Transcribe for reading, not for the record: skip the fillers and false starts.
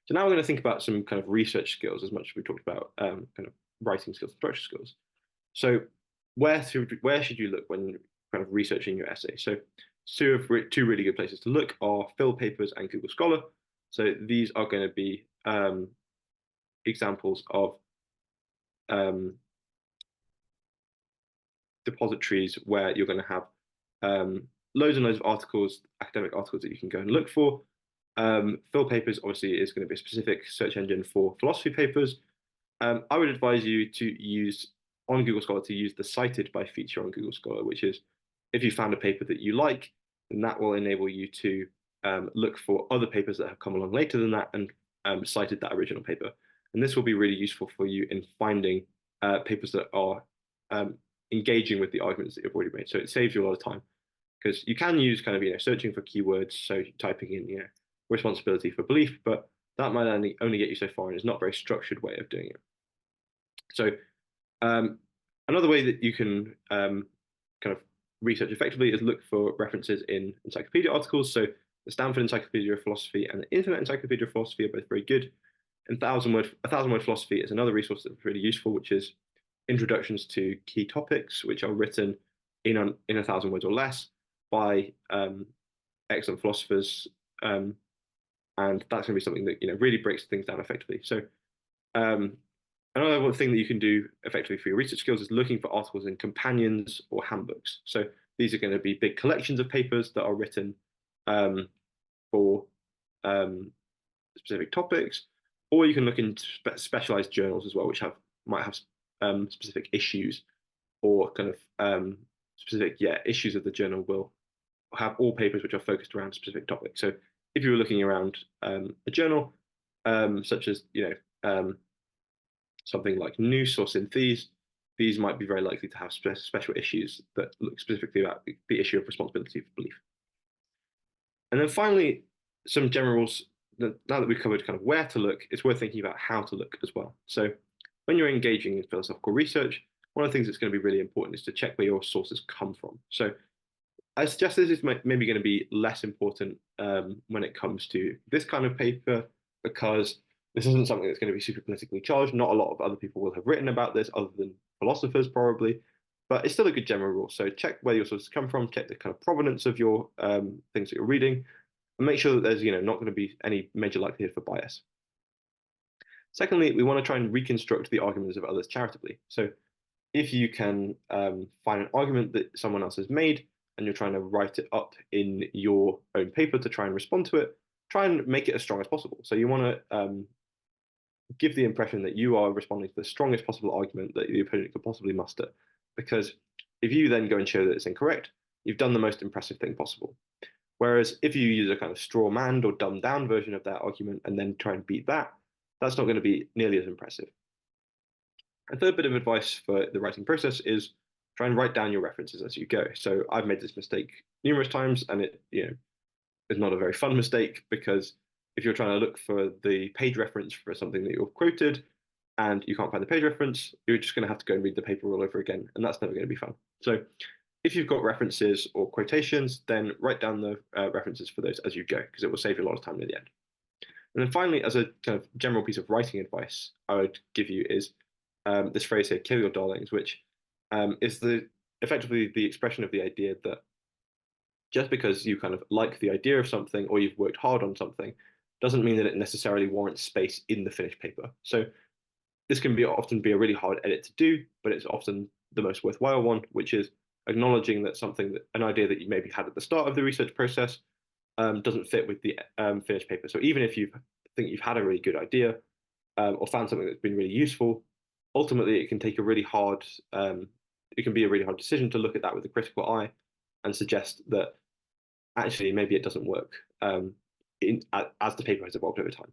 So now we're going to think about some kind of research skills as much as we talked about kind of writing skills, structure skills. So where should you look when kind of researching your essay? So two really good places to look are Phil Papers and Google Scholar. So these are going to be examples of um, depositories where you're going to have loads and loads of articles, academic articles that you can go and look for. Phil Papers obviously is going to be a specific search engine for philosophy papers. I would advise you to use on Google Scholar to use the cited by feature on Google Scholar, which is if you found a paper that you like, then that will enable you to look for other papers that have come along later than that and cited that original paper. And this will be really useful for you in finding papers that are engaging with the arguments that you've already made. So it saves you a lot of time because you can use kind of searching for keywords, so typing in responsibility for belief, but that might only get you so far and is not a very structured way of doing it. So another way that you can kind of research effectively is look for references in encyclopedia articles. So the Stanford Encyclopedia of Philosophy and the Internet Encyclopedia of Philosophy are both very good. And a thousand word philosophy is another resource that's really useful, which is introductions to key topics, which are written in a thousand words or less by excellent philosophers. And that's going to be something that really breaks things down effectively. So another thing that you can do effectively for your research skills is looking for articles in companions or handbooks. So these are going to be big collections of papers that are written for specific topics, or you can look into specialized journals as well, which might have specific issues or kind of specific issues of the journal will have all papers which are focused around a specific topic. So if you were looking around a journal such as something like Noose or Synthese, these might be very likely to have special issues that look specifically about the issue of responsibility for belief. And then finally, some general rules. Now that we've covered kind of where to look, it's worth thinking about how to look as well. So when you're engaging in philosophical research, one of the things that's going to be really important is to check where your sources come from. So I suggest this is maybe going to be less important when it comes to this kind of paper because this isn't something that's going to be super politically charged. Not a lot of other people will have written about this other than philosophers probably, but it's still a good general rule. So check where your sources come from, check the kind of provenance of your things that you're reading, and make sure that there's not going to be any major likelihood for bias. Secondly, we want to try and reconstruct the arguments of others charitably. So if you can find an argument that someone else has made and you're trying to write it up in your own paper to try and respond to it, try and make it as strong as possible. So you want to give the impression that you are responding to the strongest possible argument that the opponent could possibly muster. Because if you then go and show that it's incorrect, you've done the most impressive thing possible. Whereas if you use a kind of straw manned or dumbed down version of that argument and then try and beat that, that's not going to be nearly as impressive. A third bit of advice for the writing process is try and write down your references as you go. So I've made this mistake numerous times, and it is not a very fun mistake because if you're trying to look for the page reference for something that you've quoted and you can't find the page reference, you're just going to have to go and read the paper all over again, and that's never going to be fun. So if you've got references or quotations, then write down the references for those as you go because it will save you a lot of time near the end. And then finally, as a kind of general piece of writing advice I would give you is this phrase here, kill your darlings, which is effectively the expression of the idea that just because you kind of like the idea of something or you've worked hard on something doesn't mean that it necessarily warrants space in the finished paper. So this can often be a really hard edit to do, but it's often the most worthwhile one, which is acknowledging that an idea that you maybe had at the start of the research process doesn't fit with the finished paper. So even if you think you've had a really good idea or found something that's been really useful, ultimately it can take a really hard, it can be a really hard decision to look at that with a critical eye and suggest that actually maybe it doesn't work as the paper has evolved over time.